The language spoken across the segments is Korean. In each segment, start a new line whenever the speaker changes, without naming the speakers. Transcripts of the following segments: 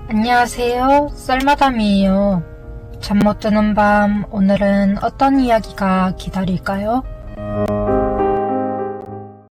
안녕하세요. 썰마담이에요. 잠 못 드는 밤, 오늘은 어떤 이야기가 기다릴까요?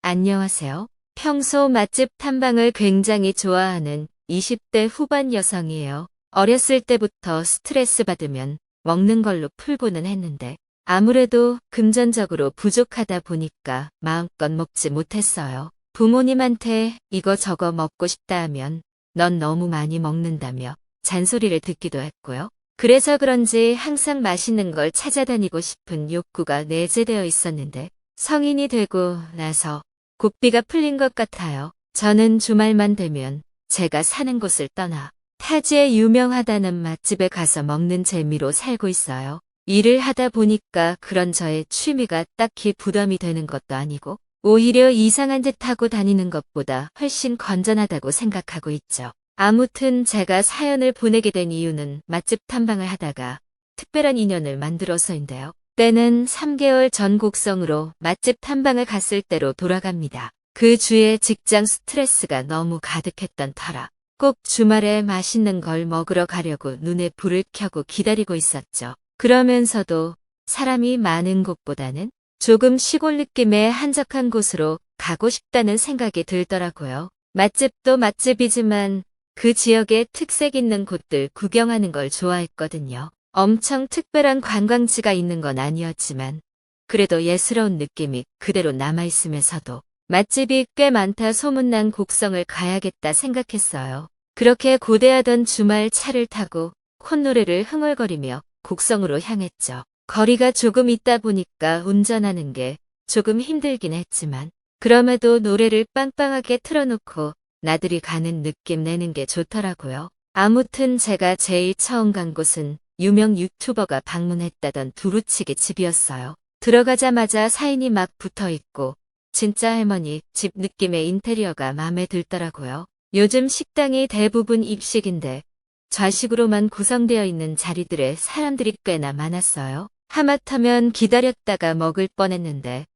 안녕하세요. 평소 맛집 탐방을 굉장히 좋아하는 20대 후반 여성이에요. 어렸을 때부터 스트레스 받으면 먹는 걸로 풀고는 했는데 아무래도 금전적으로 부족하다 보니까 마음껏 먹지 못했어요. 부모님한테 이거 저거 먹고 싶다 하면 넌 너무 많이 먹는다며 잔소리를 듣기도 했고요. 그래서 그런지 항상 맛있는 걸 찾아다니고 싶은 욕구가 내재되어 있었는데 성인이 되고 나서 고삐가 풀린 것 같아요. 저는 주말만 되면 제가 사는 곳을 떠나 타지에 유명하다는 맛집에 가서 먹는 재미로 살고 있어요. 일을 하다 보니까 그런 저의 취미가 딱히 부담이 되는 것도 아니고 오히려 이상한 듯 하고 다니는 것보다 훨씬 건전하다고 생각하고 있죠. 아무튼 제가 사연을 보내게 된 이유는 맛집 탐방을 하다가 특별한 인연을 만들어서인데요. 때는 3개월 전 곡성으로 맛집 탐방을 갔을 때로 돌아갑니다. 그 주에 직장 스트레스가 너무 가득했던 터라 꼭 주말에 맛있는 걸 먹으러 가려고 눈에 불을 켜고 기다리고 있었죠. 그러면서도 사람이 많은 곳보다는 조금 시골 느낌의 한적한 곳으로 가고 싶다는 생각이 들더라고요. 맛집도 맛집이지만 그 지역에 특색 있는 곳들 구경하는 걸 좋아했거든요. 엄청 특별한 관광지가 있는 건 아니었지만 그래도 예스러운 느낌이 그대로 남아있으면서도 맛집이 꽤 많다 소문난 곡성을 가야겠다 생각했어요. 그렇게 고대하던 주말 차를 타고 콧노래를 흥얼거리며 곡성으로 향했죠. 거리가 조금 있다 보니까 운전하는 게 조금 힘들긴 했지만 그럼에도 노래를 빵빵하게 틀어놓고 나들이 가는 느낌 내는 게 좋더라고요. 아무튼 제가 제일 처음 간 곳은 유명 유튜버가 방문했다던 두루치기 집이었어요. 들어가자마자 사인이 막 붙어있고 진짜 할머니 집 느낌의 인테리어가 마음에 들더라고요. 요즘 식당이 대부분 입식인데 좌식으로만 구성되어 있는 자리들에 사람들이 꽤나 많았어요. 하마터면 기다렸다가 먹을 뻔했는데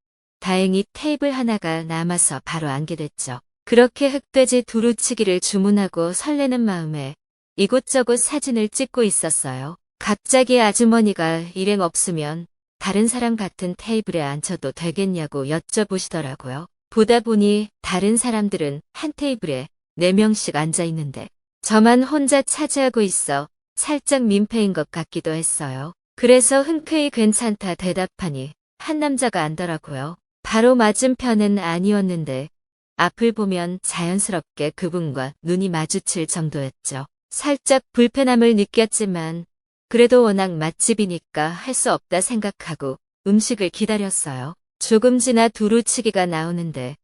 다행히 테이블 하나가 남아서 바로 앉게 됐죠. 그렇게 흑돼지 두루치기를 주문하고 설레는 마음에 이곳저곳 사진을 찍고 있었어요. 갑자기 아주머니가 일행 없으면 다른 사람 같은 테이블에 앉혀도 되겠냐고 여쭤보시더라고요. 보다 보니 다른 사람들은 한 테이블에 4명씩 앉아 있는데 저만 혼자 차지하고 있어 살짝 민폐인 것 같기도 했어요. 그래서 흔쾌히 괜찮다 대답하니 한 남자가 앉더라고요. 바로 맞은편은 아니었는데 앞을 보면 자연스럽게 그분과 눈이 마주칠 정도였죠. 살짝 불편함을 느꼈지만 그래도 워낙 맛집이니까 할 수 없다 생각하고 음식을 기다렸어요. 조금 지나 두루치기가 나오는데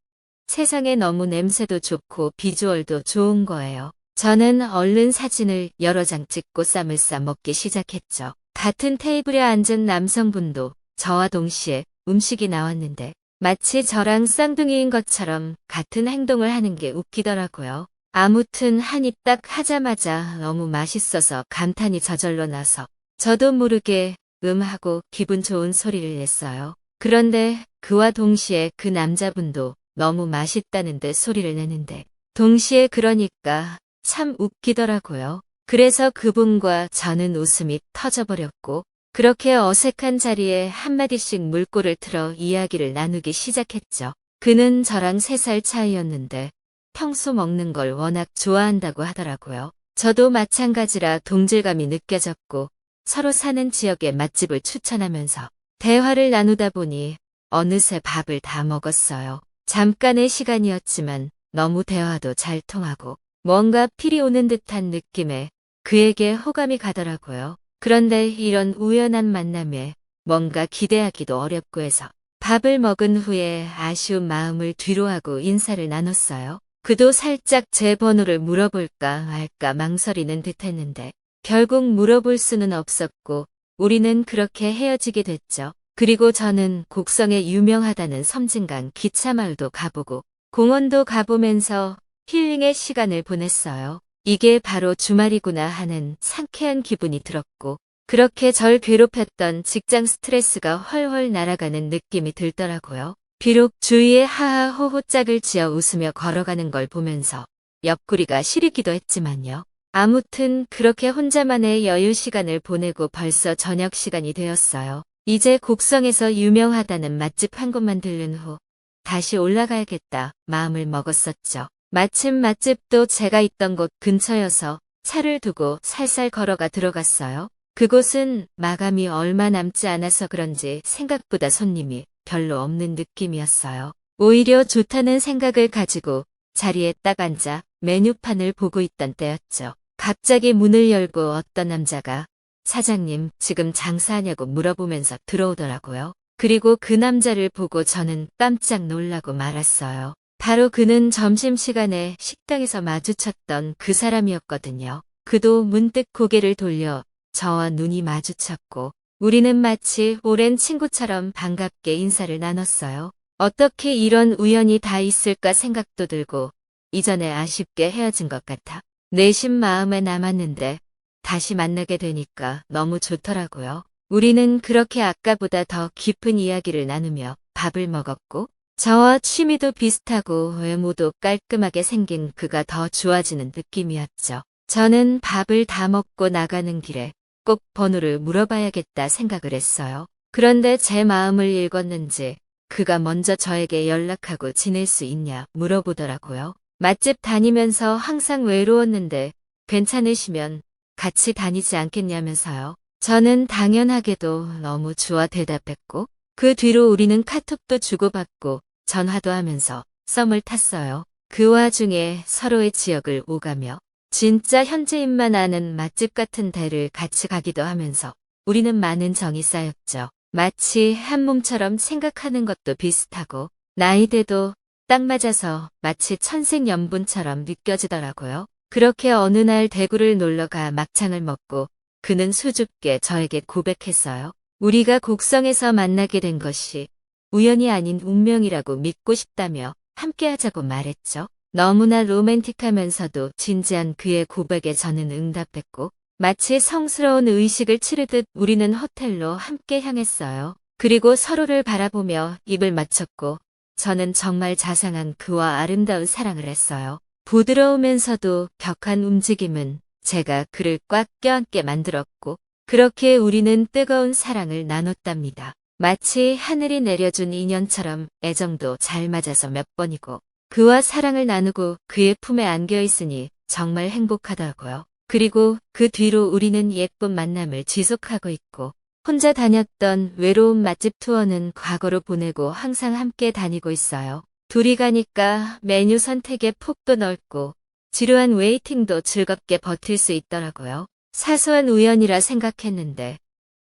세상에 너무 냄새도 좋고 비주얼도 좋은 거예요. 저는 얼른 사진을 여러 장 찍고 쌈을 싸 먹기 시작했죠. 같은 테이블에 앉은 남성분도 저와 동시에 음식이 나왔는데 마치 저랑 쌍둥이인 것처럼 같은 행동을 하는 게 웃기더라고요. 아무튼 한 입 딱 하자마자 너무 맛있어서 감탄이 저절로 나서 저도 모르게 하고 기분 좋은 소리를 냈어요. 그런데 그와 동시에 그 남자분도 너무 맛있다는 듯 소리를 내는데 동시에 그러니까 참 웃기더라고요. 그래서 그분과 저는 웃음이 터져버렸고 그렇게 어색한 자리에 한마디씩 물꼬를 틀어 이야기를 나누기 시작했죠. 그는 저랑 3살 차이였는데 평소 먹는 걸 워낙 좋아한다고 하더라고요. 저도 마찬가지라 동질감이 느껴졌고 서로 사는 지역의 맛집을 추천하면서 대화를 나누다 보니 어느새 밥을 다 먹었어요. 잠깐의 시간이었지만 너무 대화도 잘 통하고 뭔가 필이 오는 듯한 느낌에 그에게 호감이 가더라고요. 그런데 이런 우연한 만남에 뭔가 기대하기도 어렵고 해서 밥을 먹은 후에 아쉬운 마음을 뒤로하고 인사를 나눴어요. 그도 살짝 제 번호를 물어볼까 말까 망설이는 듯했는데 결국 물어볼 수는 없었고 우리는 그렇게 헤어지게 됐죠. 그리고 저는 곡성에 유명하다는 섬진강 기차마을도 가보고 공원도 가보면서 힐링의 시간을 보냈어요. 이게 바로 주말이구나 하는 상쾌한 기분이 들었고 그렇게 절 괴롭혔던 직장 스트레스가 훨훨 날아가는 느낌이 들더라고요. 비록 주위에 하하호호 짝을 지어 웃으며 걸어가는 걸 보면서 옆구리가 시리기도 했지만요. 아무튼 그렇게 혼자만의 여유 시간을 보내고 벌써 저녁 시간이 되었어요. 이제 곡성에서 유명하다는 맛집 한 곳만 들른 후 다시 올라가야겠다 마음을 먹었었죠. 마침 맛집도 제가 있던 곳 근처여서 차를 두고 살살 걸어가 들어갔어요. 그곳은 마감이 얼마 남지 않아서 그런지 생각보다 손님이 별로 없는 느낌이었어요. 오히려 좋다는 생각을 가지고 자리에 딱 앉아 메뉴판을 보고 있던 때였죠. 갑자기 문을 열고 어떤 남자가 사장님 지금 장사하냐고 물어보면서 들어오더라고요. 그리고 그 남자를 보고 저는 깜짝 놀라고 말았어요. 바로 그는 점심시간에 식당에서 마주쳤던 그 사람이었거든요. 그도 문득 고개를 돌려 저와 눈이 마주쳤고 우리는 마치 오랜 친구처럼 반갑게 인사를 나눴어요. 어떻게 이런 우연이 다 있을까 생각도 들고 이전에 아쉽게 헤어진 것 같아 내심 마음에 남았는데 다시 만나게 되니까 너무 좋더라고요. 우리는 그렇게 아까보다 더 깊은 이야기를 나누며 밥을 먹었고 저와 취미도 비슷하고 외모도 깔끔하게 생긴 그가 더 좋아지는 느낌이었죠. 저는 밥을 다 먹고 나가는 길에 꼭 번호를 물어봐야겠다 생각을 했어요. 그런데 제 마음을 읽었는지 그가 먼저 저에게 연락하고 지낼 수 있냐 물어보더라고요. 맛집 다니면서 항상 외로웠는데 괜찮으시면 같이 다니지 않겠냐면서요. 저는 당연하게도 너무 좋아 대답했고 그 뒤로 우리는 카톡도 주고받고 전화도 하면서 썸을 탔어요. 그 와중에 서로의 지역을 오가며 진짜 현지인만 아는 맛집 같은 데를 같이 가기도 하면서 우리는 많은 정이 쌓였죠. 마치 한 몸처럼 생각하는 것도 비슷하고 나이대도 딱 맞아서 마치 천생연분처럼 느껴지더라고요. 그렇게 어느 날 대구를 놀러가 막창을 먹고 그는 수줍게 저에게 고백했어요. 우리가 곡성에서 만나게 된 것이 우연이 아닌 운명이라고 믿고 싶다며 함께하자고 말했죠. 너무나 로맨틱하면서도 진지한 그의 고백에 저는 응답했고 마치 성스러운 의식을 치르듯 우리는 호텔로 함께 향했어요. 그리고 서로를 바라보며 입을 맞췄고 저는 정말 자상한 그와 아름다운 사랑을 했어요. 부드러우면서도 격한 움직임은 제가 그를 꽉 껴안게 만들었고 그렇게 우리는 뜨거운 사랑을 나눴답니다. 마치 하늘이 내려준 인연처럼 애정도 잘 맞아서 몇 번이고 그와 사랑을 나누고 그의 품에 안겨 있으니 정말 행복하다고요. 그리고 그 뒤로 우리는 예쁜 만남을 지속하고 있고 혼자 다녔던 외로운 맛집 투어는 과거로 보내고 항상 함께 다니고 있어요. 둘이 가니까 메뉴 선택의 폭도 넓고 지루한 웨이팅도 즐겁게 버틸 수 있더라고요. 사소한 우연이라 생각했는데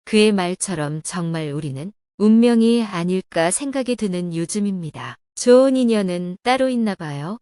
그의 말처럼 정말 우리는 운명이 아닐까 생각이 드는 요즘입니다. 좋은 인연은 따로 있나 봐요.